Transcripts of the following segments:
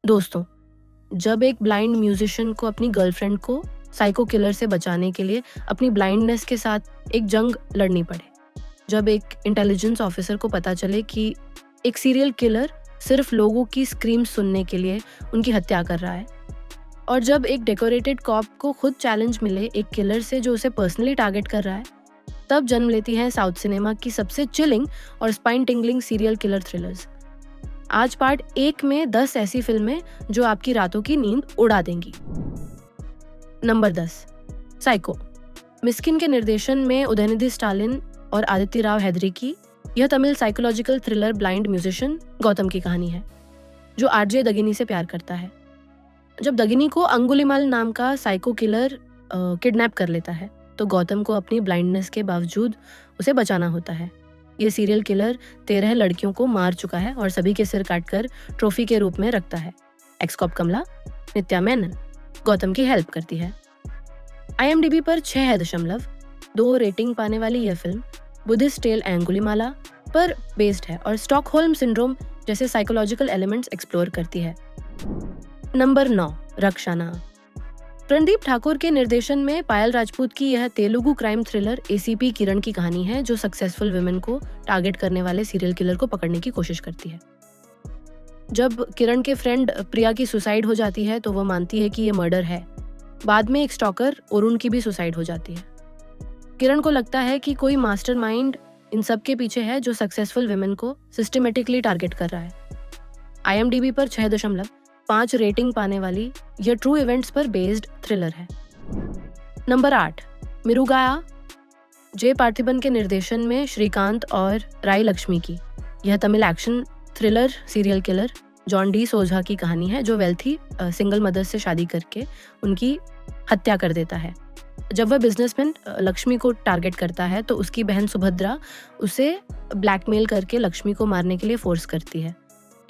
दोस्तों, जब एक ब्लाइंड म्यूजिशियन को अपनी गर्लफ्रेंड को साइको किलर से बचाने के लिए अपनी ब्लाइंडनेस के साथ एक जंग लड़नी पड़े, जब एक इंटेलिजेंस ऑफिसर को पता चले कि एक सीरियल किलर सिर्फ लोगों की स्क्रीम सुनने के लिए उनकी हत्या कर रहा है, और जब एक डेकोरेटेड कॉप को खुद चैलेंज मिले एक किलर से जो उसे पर्सनली टारगेट कर रहा है, तब जन्म लेती हैं साउथ सिनेमा की सबसे चिलिंग और spine tingling serial killer thrillers. आज पार्ट 1 में 10 ऐसी फिल्में जो आपकी रातों की नींद उड़ा देंगी। Number 10, psycho. मिस्किन के निर्देशन में उदयनिधि स्टालिन और आदित्य राव हैदरी की यह Tamil psychological thriller blind musician Gautam की कहानी है, जो आरजे दगिनी से प्यार करता है। जब दगिनी को अंगुलीमाल नाम का साइको किलर किडनैप कर लेता है, तो गौतम को अपनी ब्लाइंडनेस के बावजूद उसे बचाना होता है। ये सीरियल किलर 13 लड़कियों को मार चुका है और सभी के सिर काटकर ट्रॉफी के रूप में रखता है। एक्स-कॉप कमला, नित्या मेनन, गौतम की हेल्प करती है। IMDb पर 6.2 रेटिंग पाने वाली यह फिल्म बुद्धिस्ट टेल अंगुलीमाला पर बेस्ड है और स्टॉकहोल्म सिंड्रोम जैसे साइकोलॉजिकल एलिमेंट्स एक्सप्लोर करती है। नंबर 9, रक्षाना। रणदीप ठाकुर के निर्देशन में पायल राजपूत की यह तेलुगु क्राइम थ्रिलर ACP किरण की कहानी है, जो सक्सेसफुल वुमेन को टारगेट करने वाले सीरियल किलर को पकड़ने की कोशिश करती है। जब किरण के फ्रेंड प्रिया की सुसाइड हो जाती है तो वह मानती है कि ये मर्डर है। बाद में एक स्टॉकर अरुण की भी सुसाइड हो जाती है। किरण को लगता है कि कोई मास्टरमाइंड इन सब के पीछे है जो सक्सेसफुल वुमेन को सिस्टमेटिकली टारगेट कर रहा है। IMDb पर 6.5 रेटिंग पाने वाली यह ट्रू इवेंट्स पर बेस्ड थ्रिलर है। नंबर 8, मिरुगाया। जे पार्थिबन के निर्देशन में श्रीकांत और राय लक्ष्मी की यह Tamil action thriller serial killer John D सोझा की कहानी है, जो वेल्थी सिंगल मदर से शादी करके उनकी हत्या कर देता है। जब वह बिजनेसमैन लक्ष्मी को टारगेट करता है तो उसकी बहन सुभद्रा उसे ब्लैकमेल करके लक्ष्मी को मारने के लिए फोर्स करती है।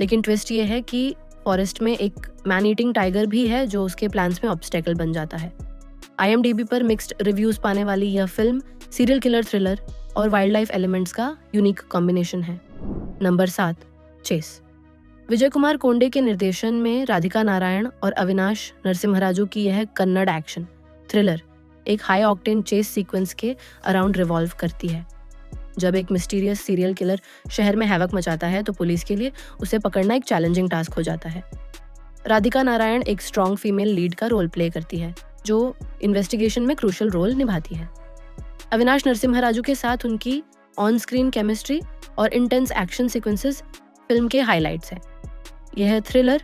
लेकिन ट्विस्ट ये है कि फॉरेस्ट में एक मैन ईटिंग टाइगर भी है जो उसके प्लान्स में ऑब्स्टेकल बन जाता है। IMDb पर मिक्स्ड रिव्यूज पाने वाली यह फिल्म सीरियल किलर थ्रिलर और वाइल्ड लाइफ एलिमेंट्स का यूनिक कॉम्बिनेशन है। Number 7, chase. विजय कुमार कोंडे के निर्देशन में राधिका नारायण और अविनाश नरसिम्हराजू की यह कन्नड़ एक्शन थ्रिलर एक हाई ऑक्टेन चेस सीक्वेंस के अराउंड रिवॉल्व करती है। जब एक मिस्टीरियस सीरियल किलर शहर में हैवक मचाता है तो पुलिस के लिए उसे पकड़ना एक चैलेंजिंग टास्क हो जाता है। राधिका नारायण एक स्ट्रॉन्ग फीमेल लीड का रोल प्ले करती है, जो इन्वेस्टिगेशन में क्रूशियल रोल निभाती है। अविनाश नरसिम्हराजू के साथ उनकी ऑन स्क्रीन केमिस्ट्री और इंटेंस एक्शन सीक्वेंसेस फिल्म के हाइलाइट्स हैं। यह थ्रिलर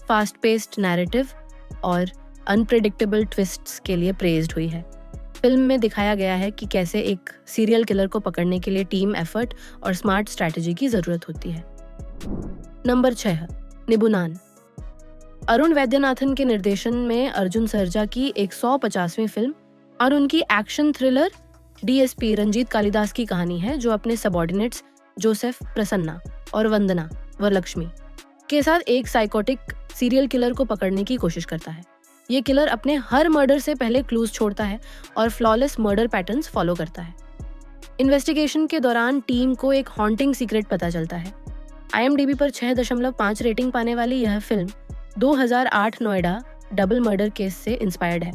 फास्ट पेस्ड नैरेटिव और अनप्रेडिक्टेबल ट्विस्ट्स के लिए प्रेज्ड हुई है। फिल्म में दिखाया गया है कि कैसे एक सीरियल किलर को पकड़ने के लिए टीम एफर्ट और स्मार्ट स्ट्रैटेजी की जरूरत होती है। नंबर 6, निबुनान। अरुण वैद्यनाथन के निर्देशन में अर्जुन सर्जा की 150वीं फिल्म और उनकी action thriller DSP Ranjith Kalidas की कहानी है, जो अपने सबऑर्डिनेट्स जोसेफ, प्रसन्ना और वंदना वरलक्ष्मी के साथ एक साइकोटिक सीरियल किलर को पकड़ने की कोशिश करता है। ये किलर अपने हर मर्डर से पहले क्लूज छोड़ता है और फ्लॉलेस मर्डर पैटर्न्स फॉलो करता है। इन्वेस्टिगेशन के दौरान टीम को एक हॉन्टिंग सीक्रेट पता चलता है। IMDb पर 6.5 रेटिंग पाने वाली यह film 2008 Noida double murder case से इंस्पायर्ड है।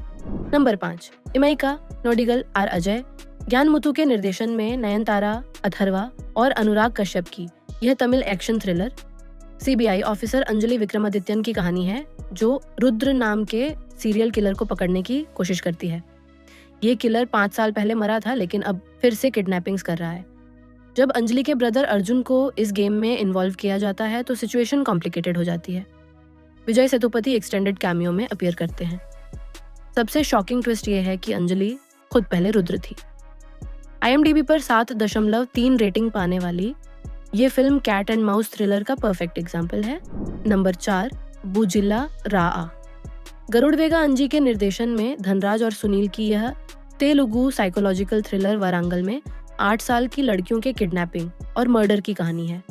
Number 5, Imaikkaa Nodigal R Ajay. Gnanamuthu के निर्देशन में नयनतारा, अथर्वा और अनुराग कश्यप की यह Tamil action thriller CBI officer Anjali Vikramadithyan की कहानी है, जो रुद्र नाम के सीरियल किलर को पकड़ने की कोशिश करती है। ये किलर 5 साल पहले मरा था, लेकिन अब फिर से किडनैपिंग्स कर रहा है। जब अंजलि के ब्रदर अर्जुन को इस गेम में इन्वॉल्व किया जाता है तो सिचुएशन कॉम्प्लिकेटेड हो जाती है। विजय सेतुपति एक्सटेंडेड कैमियो में अपीयर करते हैं। सबसे शॉकिंग ट्विस्ट ये है कि अंजलि खुद पहले रुद्र थी। IMDb पर 7.3 रेटिंग पाने वाली ये film cat and mouse thriller का परफेक्ट एग्जाम्पल है। नंबर 4, बुजिला राआ। गरुड़वेगा अंजी के निर्देशन में धनराज और सुनील की यह तेलुगु साइकोलॉजिकल थ्रिलर वारांगल में 8 साल की लड़कियों के किडनैपिंग और मर्डर की कहानी है।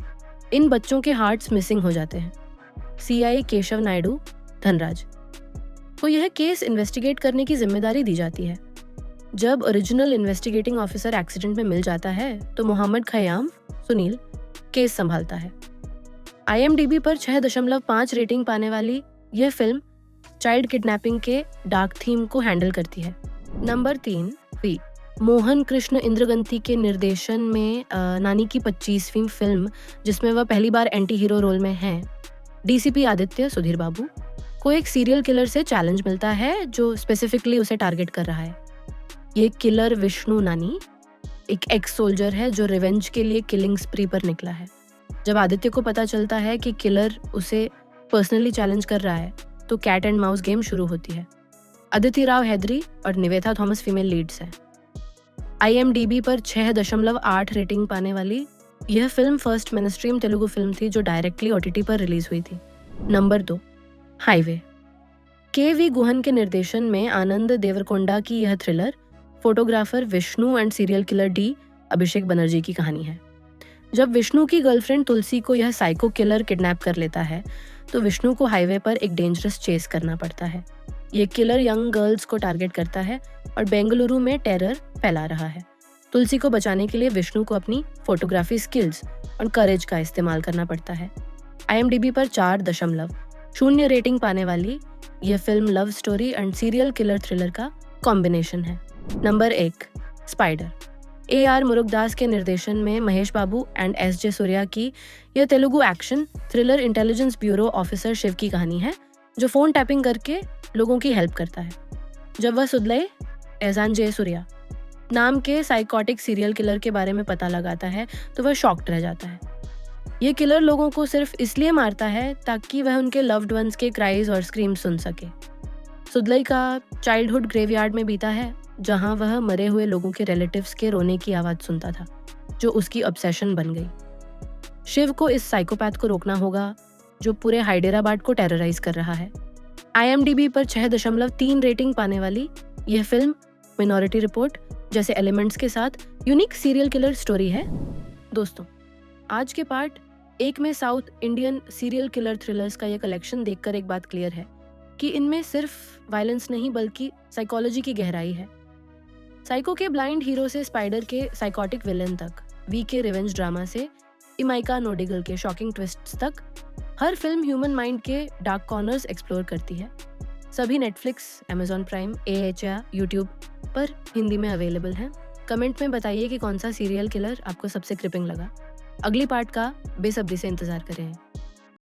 इन बच्चों के हार्ट्स मिसिंग हो जाते हैं। CI केशव नायडू, धनराज को यह केस इन्वेस्टिगेट करने की जिम्मेदारी दी जाती है। जब ओरिजिनल इन्वेस्टिगेटिंग ऑफिसर एक्सीडेंट में मिल जाता है तो मोहम्मद खयाम, सुनील केस संभालता है। IMDb पर 6.5 रेटिंग पाने वाली यह फिल्म चाइल्ड किडनैपिंग के डार्क थीम को हैंडल करती है। नंबर 3, वी मोहन कृष्ण इंद्रगंती के निर्देशन में नानी की 25वीं फिल्म, जिसमें वह पहली बार एंटी हीरो रोल में हैं। डीसीपी आदित्य सुधीर बाबू को एक सीरियल किलर से चैलेंज मिलता है जो स्पेसिफिकली उसे टारगेट कर रहा है। ये किलर विष्णु नानी एक एक्स सोल्जर है जो रिवेंज के लिए किलिंग स्प्री पर निकला है। जब आदित्य को पता चलता है कि किलर उसे पर्सनली चैलेंज कर रहा है तो कैट एंड माउस गेम शुरू होती है। अदिति राव हैदरी और निवेथा थॉमस फीमेल लीड्स हैं। IMDb पर 6.8 रेटिंग पाने वाली यह film first mainstream Telugu film थी जो डायरेक्टली OTT पर रिलीज हुई थी। नंबर 2, हाईवे KV गुहन के निर्देशन में आनंद देवरकोंडा की यह thriller photographer Vishnu and serial killer D Abhishek Banerjee की कहानी है। जब विष्णु की गर्लफ्रेंड तुलसी को यह साइको किलर किडनैप कर लेता है तो विष्णु को हाईवे पर एक डेंजरस चेस करना पड़ता है। ये किलर यंग गर्ल्स को टारगेट करता है और बेंगलुरु में टेरर फैला रहा है। तुलसी को बचाने के लिए विष्णु को अपनी फोटोग्राफी स्किल्स और करेज का इस्तेमाल करना पड़ता है। IMDb पर 4.0 रेटिंग पाने वाली यह film love story and serial killer thriller का कॉम्बिनेशन है। नंबर 1, स्पाइडर AR मुरुगदास के निर्देशन में महेश बाबू एंड SJ सूर्या की यह Telugu action thriller intelligence bureau officer Shiva की कहानी है जो फोन टैपिंग करके लोगों की हेल्प करता है। जब वह सुदलई एहसान जे सूर्या नाम के साइकोटिक सीरियल किलर के बारे में पता लगाता है तो वह शॉक्ड रह जाता है। ये किलर लोगों को सिर्फ इसलिए मारता है ताकि वह उनके लव्ड वंस के क्राइज और स्क्रीम सुन सके। सुदलई का चाइल्डहुड ग्रेवयार्ड में बीता है जहां वह मरे हुए लोगों के रिलेटिव्स के रोने की आवाज सुनता था जो उसकी ऑब्सेशन बन गई। शिव को इस साइकोपैथ को रोकना होगा जो पूरे हैदराबाद को टेरराइज कर रहा है। IMDb पर 6.3 रेटिंग पाने वाली यह फिल्म मिनॉरिटी रिपोर्ट जैसे एलिमेंट्स के साथ यूनिक सीरियल किलर स्टोरी है। दोस्तों, आज के पार्ट 1 में south Indian serial killer thrillers का यह कलेक्शन देखकर एक बात क्लियर है कि इनमें सिर्फ वायलेंस नहीं बल्कि साइकोलॉजी की गहराई है। साइको के ब्लाइंड हीरो से स्पाइडर के साइकोटिक विलेन तक, वी के रिवेंज ड्रामा से इमाइका नोडिगल के शॉकिंग ट्विस्ट्स तक, हर फिल्म ह्यूमन माइंड के डार्क कॉर्नर्स एक्सप्लोर करती है। सभी नेटफ्लिक्स, Amazon प्राइम, AH या यूट्यूब पर हिंदी में अवेलेबल हैं। कमेंट में बताइए कि कौन सा सीरियल किलर आपको सबसे क्रिपिंग लगा। अगली पार्ट का बेसब्री से इंतजार करें।